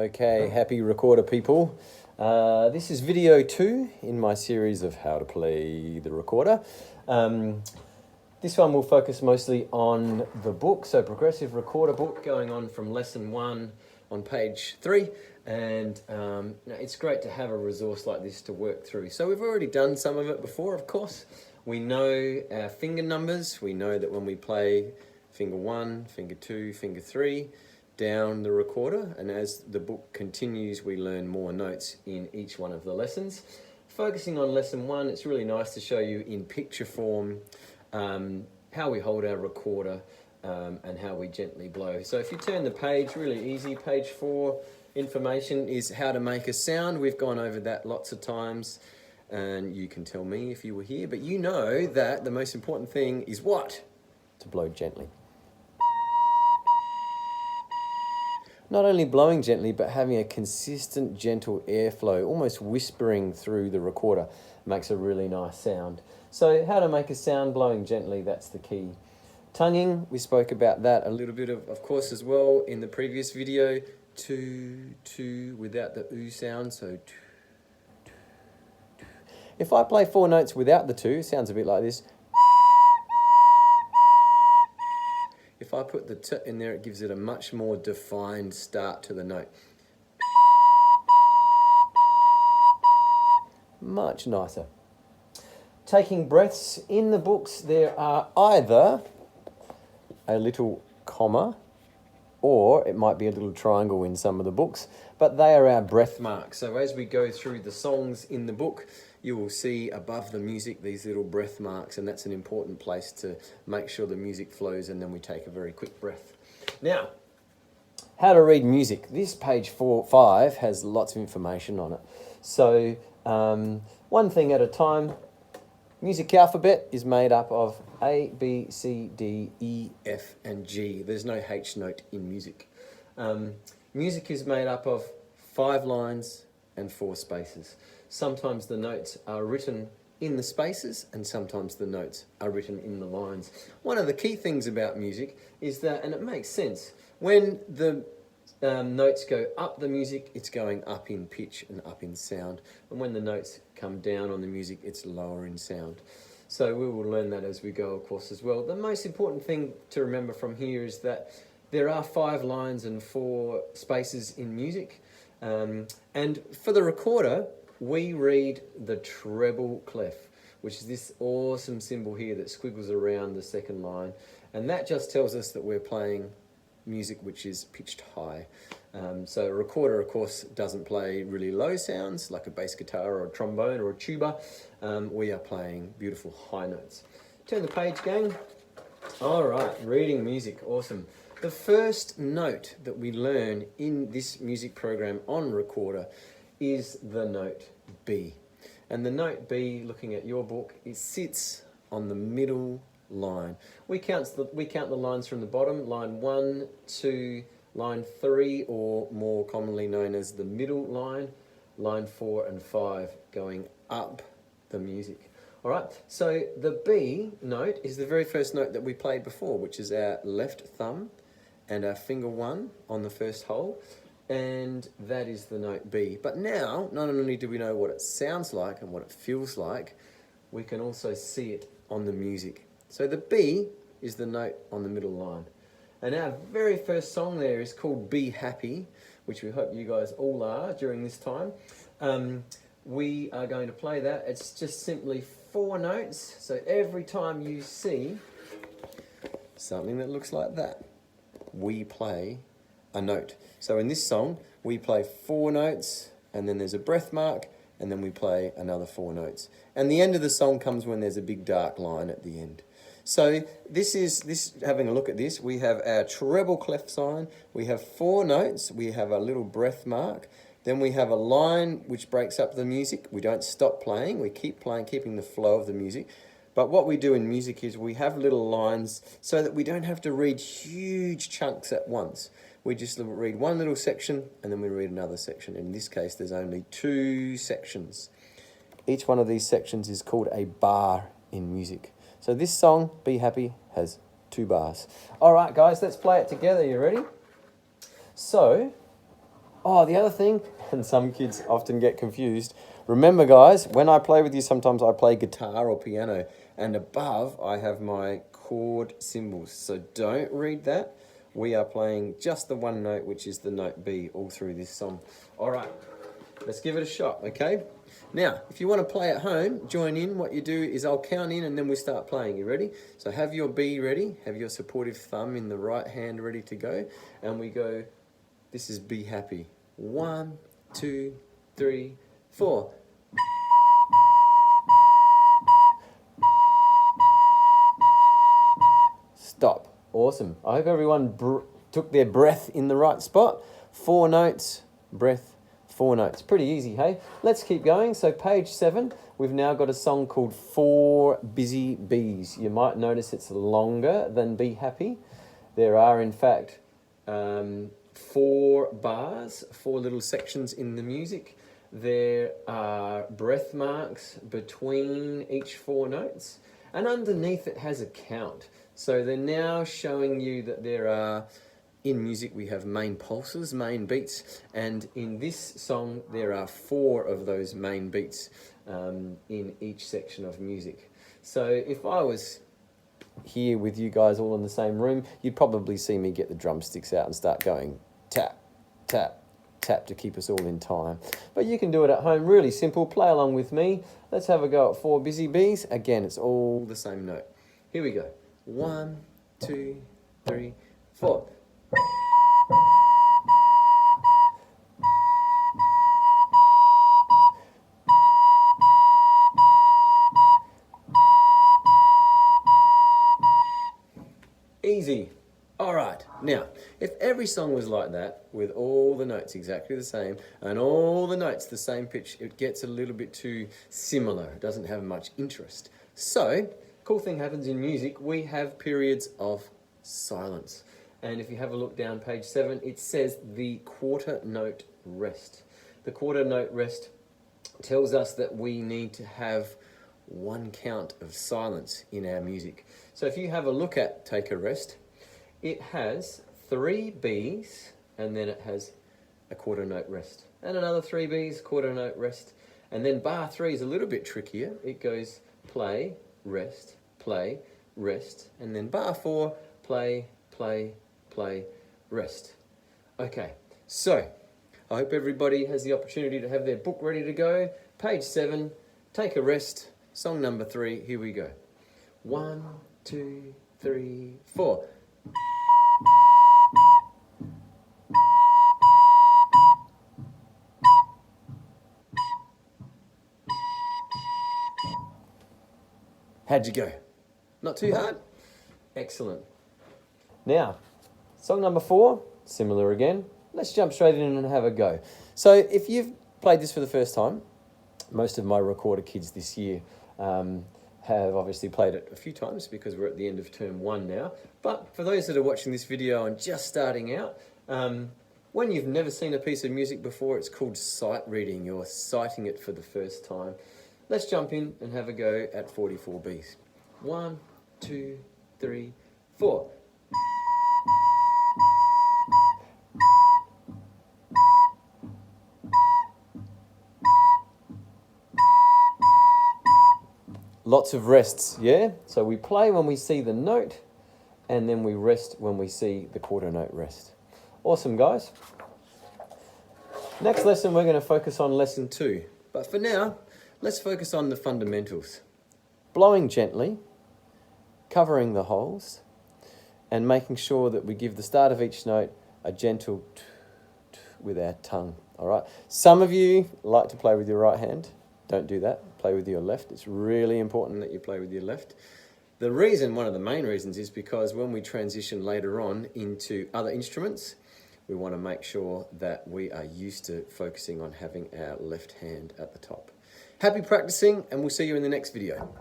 Okay, happy recorder people. This is video 2 in my series of how to play the recorder. This one will focus mostly on the book, so Progressive Recorder book, going on from lesson 1 on page 3. And it's great to have a resource like this to work through. So we've already done some of it before, of course. We know our finger numbers. We know that when we play finger 1, finger 2, finger 3, down the recorder, and as the book continues we learn more notes in each one of the lessons. Focusing on lesson 1, it's really nice to show you in picture form how we hold our recorder and how we gently blow. So if you turn the page, really easy, page 4, information is how to make a sound. We've gone over that lots of times and you can tell me if you were here, but you know that the most important thing is what? To blow gently. Not only blowing gently, but having a consistent, gentle airflow, almost whispering through the recorder, makes a really nice sound. So how to make a sound blowing gently, that's the key. Tonguing, we spoke about that a little bit of course as well in the previous video. To, without the oo sound, so to. If I play 4 notes without the 2, it sounds a bit like this. If I put the t in there, it gives it a much more defined start to the note. Much nicer. Taking breaths, in the books there are either a little comma or it might be a little triangle in some of the books, but they are our breath marks. So as we go through the songs in the book, you will see above the music these little breath marks, and that's an important place to make sure the music flows, and then we take a very quick breath. Now, how to read music. This page 5 has lots of information on it. So one thing at a time. Music alphabet is made up of A, B, C, D, E, F, and G. There's no H note in music. Music is made up of 5 lines and 4 spaces. Sometimes the notes are written in the spaces and sometimes the notes are written in the lines. One of the key things about music is that, and it makes sense, when the notes go up the music, it's going up in pitch and up in sound. And when the notes come down on the music, it's lower in sound. So we will learn that as we go, of course, as well. The most important thing to remember from here is that there are 5 lines and 4 spaces in music. And for the recorder, we read the treble clef, which is this awesome symbol here that squiggles around the second line. And that just tells us that we're playing music which is pitched high. So a recorder, of course, doesn't play really low sounds like a bass guitar or a trombone or a tuba. We are playing beautiful high notes. Turn the page, gang. All right, reading music, awesome. The first note that we learn in this music program on recorder is the note B. And the note B, looking at your book, it sits on the middle line. We count the lines from the bottom, line 1 to line 3, or more commonly known as the middle line, line 4 and 5, going up the music. All right, so the B note is the very first note that we played before, which is our left thumb and our finger 1 on the first hole, and that is the note B. But now, not only do we know what it sounds like and what it feels like, we can also see it on the music. So the B is the note on the middle line. And our very first song there is called Be Happy, which we hope you guys all are during this time. We are going to play that. It's just simply 4 notes. So every time you see something that looks like that, we play a note. So in this song, we play 4 notes, and then there's a breath mark, and then we play another 4 notes. And the end of the song comes when there's a big dark line at the end. So having a look at this, we have our treble clef sign, we have 4 notes, we have a little breath mark, then we have a line which breaks up the music. We don't stop playing, we keep playing, keeping the flow of the music. But what we do in music is we have little lines so that we don't have to read huge chunks at once. We just read one little section and then we read another section. In this case, there's only 2 sections. Each one of these sections is called a bar in music. So this song, Be Happy, has 2 bars. All right, guys, let's play it together. You ready? So Oh, the other thing, and some kids often get confused. Remember, guys, when I play with you, sometimes I play guitar or piano, and above I have my chord symbols. So don't read that. We are playing just the one note, which is the note B, all through this song. All right, let's give it a shot, okay? Now, if you want to play at home, join in. What you do is I'll count in and then we start playing. You ready? So have your B ready, have your supportive thumb in the right hand ready to go, and we go, this is Be Happy. 1, 2, 3, 4. Stop. Awesome. I hope everyone took their breath in the right spot. 4 notes, breath, 4 notes. Pretty easy, hey? Let's keep going. So page 7, we've now got a song called 4 Busy Bees. You might notice it's longer than Be Happy. There are, in fact, 4 bars, 4 little sections in the music. There are breath marks between each 4 notes, and underneath it has a count. So they're now showing you that there are, in music we have main pulses, main beats, and in this song there are 4 of those main beats in each section of music. So if I was here with you guys all in the same room, you'd probably see me get the drumsticks out and start going tap, tap, tap to keep us all in time. But you can do it at home, really simple. Play along with me. Let's have a go at 4 Busy Bees. Again, it's all the same note. Here we go. 1, 2, 3, 4. Easy. All right. Now, if every song was like that, with all the notes exactly the same, and all the notes the same pitch, it gets a little bit too similar. It doesn't have much interest. So, cool thing happens in music. We have periods of silence. And if you have a look down page 7, it says the quarter note rest. The quarter note rest tells us that we need to have 1 count of silence in our music. So if you have a look at Take a Rest, it has 3 Bs and then it has a quarter note rest. And another 3 Bs, quarter note rest. And then bar 3 is a little bit trickier. It goes play, rest, and then bar 4, play, play, play, rest. Okay, so I hope everybody has the opportunity to have their book ready to go. Page 7, Take a Rest, song number 3, here we go. 1, 2, 3, 4. How'd you go? Not too hard? Excellent. Now, song number 4, similar again. Let's jump straight in and have a go. So if you've played this for the first time, most of my recorder kids this year have obviously played it a few times because we're at the end of term 1 now. But for those that are watching this video and just starting out, when you've never seen a piece of music before, it's called sight reading. You're sighting it for the first time. Let's jump in and have a go at 44 Bs. 1, 2, 3, 4. Lots of rests, yeah? So we play when we see the note, and then we rest when we see the quarter note rest. Awesome, guys. Next lesson, we're going to focus on lesson 2. But for now, let's focus on the fundamentals. Blowing gently, covering the holes, and making sure that we give the start of each note a gentle with our tongue, all right? Some of you like to play with your right hand. Don't do that. Play with your left. It's really important that you play with your left. The reason, one of the main reasons, is because when we transition later on into other instruments, we want to make sure that we are used to focusing on having our left hand at the top. Happy practicing, and we'll see you in the next video.